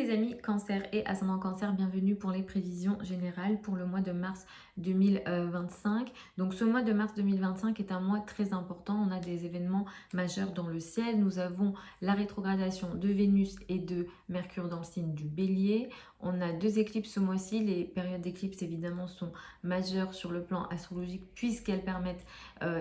les amis Cancer et ascendant Cancer, bienvenue pour les prévisions générales pour le mois de mars 2025. Donc ce mois de mars 2025 est un mois très important, on a des événements majeurs dans le ciel. Nous avons la rétrogradation de Vénus et de Mercure dans le signe du Bélier. On a deux éclipses ce mois-ci, les périodes d'éclipse évidemment sont majeures sur le plan astrologique puisqu'elles permettent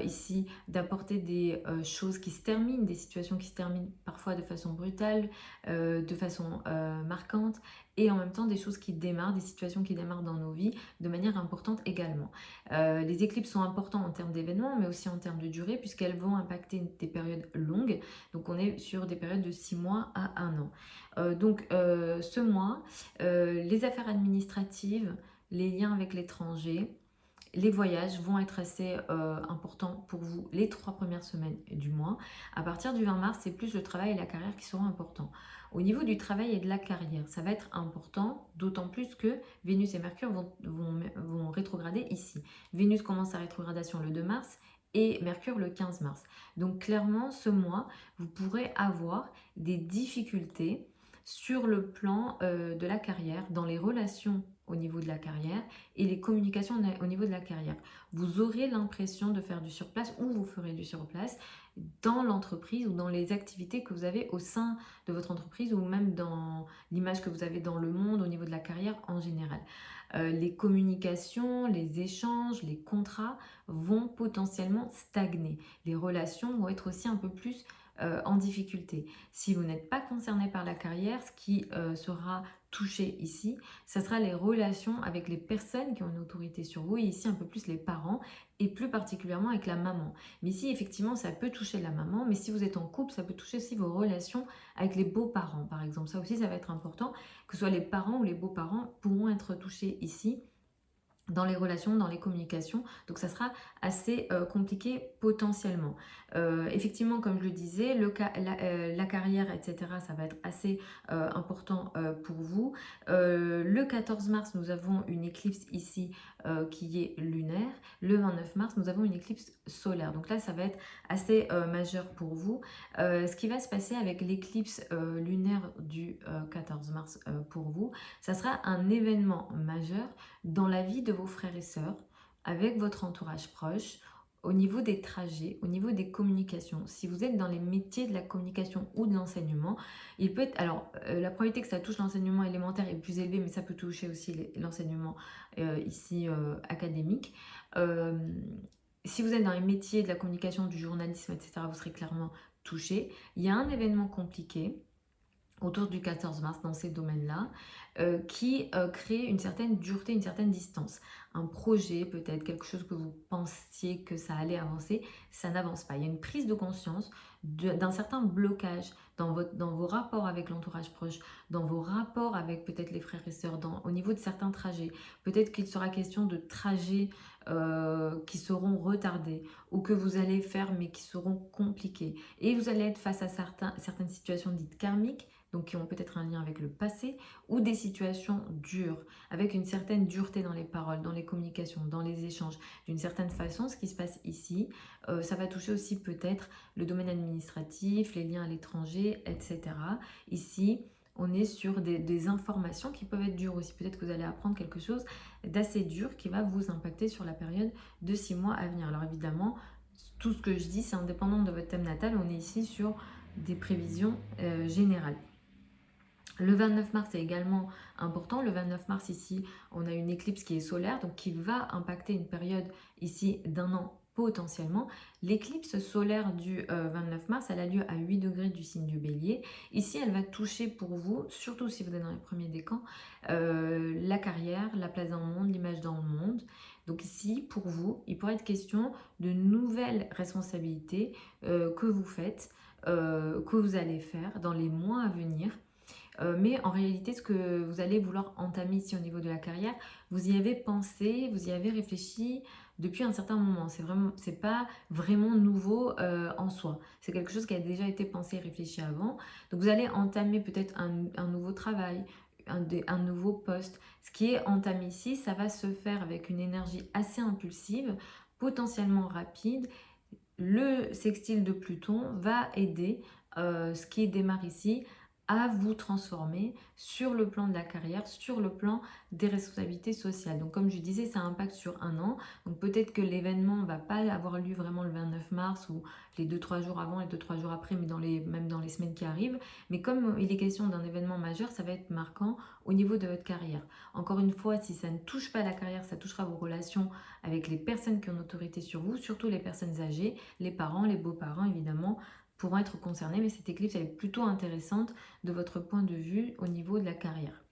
ici d'apporter des choses qui se terminent, des situations qui se terminent parfois de façon brutale, de façon marquante, et en même temps des choses qui démarrent, des situations qui démarrent dans nos vies de manière importante également. Les éclipses sont importantes en termes d'événements, mais aussi en termes de durée, puisqu'elles vont impacter des périodes longues. Donc on est sur des périodes de 6 mois à 1 an. Ce mois, les affaires administratives, les liens avec l'étranger, les voyages vont être assez importants pour vous les 3 premières semaines du mois. À partir du 20 mars, c'est plus le travail et la carrière qui seront importants. Au niveau du travail et de la carrière, ça va être important, d'autant plus que Vénus et Mercure vont rétrograder ici. Vénus commence sa rétrogradation le 2 mars et Mercure le 15 mars. Donc clairement, ce mois, vous pourrez avoir des difficultés sur le plan de la carrière, dans les relations au niveau de la carrière et les communications au niveau de la carrière. Vous aurez l'impression de faire du surplace ou vous ferez du surplace dans l'entreprise ou dans les activités que vous avez au sein de votre entreprise ou même dans l'image que vous avez dans le monde au niveau de la carrière en général. Les communications, les échanges, les contrats vont potentiellement stagner. Les relations vont être aussi un peu plus en difficulté. Si vous n'êtes pas concerné par la carrière, ce qui sera touché ici, ça sera les relations avec les personnes qui ont une autorité sur vous, et ici un peu plus les parents, et plus particulièrement avec la maman. Mais ici, effectivement, ça peut toucher la maman, mais si vous êtes en couple, ça peut toucher aussi vos relations avec les beaux-parents, par exemple. Ça aussi, ça va être important, que ce soit les parents ou les beaux-parents pourront être touchés ici, dans les relations, dans les communications. Donc ça sera assez compliqué potentiellement. Effectivement, comme je le disais, la carrière, etc., ça va être assez important pour vous. Le 14 mars, nous avons une éclipse ici qui est lunaire. Le 29 mars, nous avons une éclipse solaire. Donc là, ça va être assez majeur pour vous. Ce qui va se passer avec l'éclipse lunaire du 14 mars pour vous, ça sera un événement majeur dans la vie de vos frères et sœurs, avec votre entourage proche, au niveau des trajets, au niveau des communications. Si vous êtes dans les métiers de la communication ou de l'enseignement, il peut être... Alors, la probabilité que ça touche l'enseignement élémentaire est plus élevée, mais ça peut toucher aussi l'enseignement ici académique. Si vous êtes dans les métiers de la communication, du journalisme, etc., vous serez clairement touché. Il y a un événement compliqué autour du 14 mars dans ces domaines-là, qui crée une certaine dureté, une certaine distance. Un projet, peut-être quelque chose que vous pensiez que ça allait avancer, ça n'avance pas. Il y a une prise de conscience d'un certain blocage dans vos rapports avec l'entourage proche, dans vos rapports avec peut-être les frères et sœurs, au niveau de certains trajets. Peut-être qu'il sera question de trajets qui seront retardés ou que vous allez faire mais qui seront compliqués. Et vous allez être face à certaines situations dites karmiques, donc qui ont peut-être un lien avec le passé, ou des situations dures, avec une certaine dureté dans les paroles, dans les communications, dans les échanges. D'une certaine façon, ce qui se passe ici, ça va toucher aussi peut-être le domaine administratif, les liens à l'étranger, etc. Ici, on est sur des informations qui peuvent être dures aussi. Peut-être que vous allez apprendre quelque chose d'assez dur qui va vous impacter sur la période de 6 mois à venir. Alors évidemment, tout ce que je dis, c'est indépendant de votre thème natal. On est ici sur des prévisions générales. Le 29 mars est également important. Le 29 mars, ici, on a une éclipse qui est solaire, donc qui va impacter une période ici d'1 an potentiellement. L'éclipse solaire du 29 mars, elle a lieu à 8 degrés du signe du Bélier. Ici, elle va toucher pour vous, surtout si vous êtes dans les premiers décans, la carrière, la place dans le monde, l'image dans le monde. Donc ici, pour vous, il pourrait être question de nouvelles responsabilités que vous faites, que vous allez faire dans les mois à venir. Mais en réalité, ce que vous allez vouloir entamer ici au niveau de la carrière, vous y avez pensé, vous y avez réfléchi depuis un certain moment. C'est pas vraiment nouveau en soi. C'est quelque chose qui a déjà été pensé et réfléchi avant. Donc vous allez entamer peut-être un nouveau travail, un nouveau poste. Ce qui est entamé ici, ça va se faire avec une énergie assez impulsive, potentiellement rapide. Le sextile de Pluton va aider ce qui démarre ici à vous transformer sur le plan de la carrière, sur le plan des responsabilités sociales. Donc comme je disais, ça impacte sur un an. Donc peut-être que l'événement ne va pas avoir lieu vraiment le 29 mars ou les 2-3 jours avant, les 2-3 jours après, mais même dans les semaines qui arrivent. Mais comme il est question d'un événement majeur, ça va être marquant au niveau de votre carrière. Encore une fois, si ça ne touche pas la carrière, ça touchera vos relations avec les personnes qui ont autorité sur vous, surtout les personnes âgées, les parents, les beaux-parents évidemment, pourront être concernés, mais cette éclipse elle est plutôt intéressante de votre point de vue au niveau de la carrière.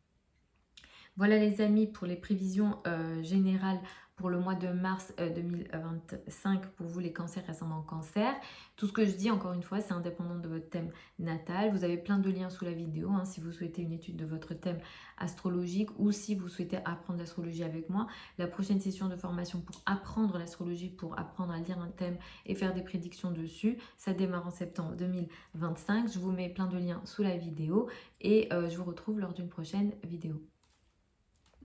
Voilà les amis pour les prévisions générales pour le mois de mars 2025 pour vous les cancers ascendant cancer. Tout ce que je dis encore une fois c'est indépendant de votre thème natal. Vous avez plein de liens sous la vidéo hein, si vous souhaitez une étude de votre thème astrologique ou si vous souhaitez apprendre l'astrologie avec moi. La prochaine session de formation pour apprendre l'astrologie, pour apprendre à lire un thème et faire des prédictions dessus, ça démarre en septembre 2025. Je vous mets plein de liens sous la vidéo et je vous retrouve lors d'une prochaine vidéo.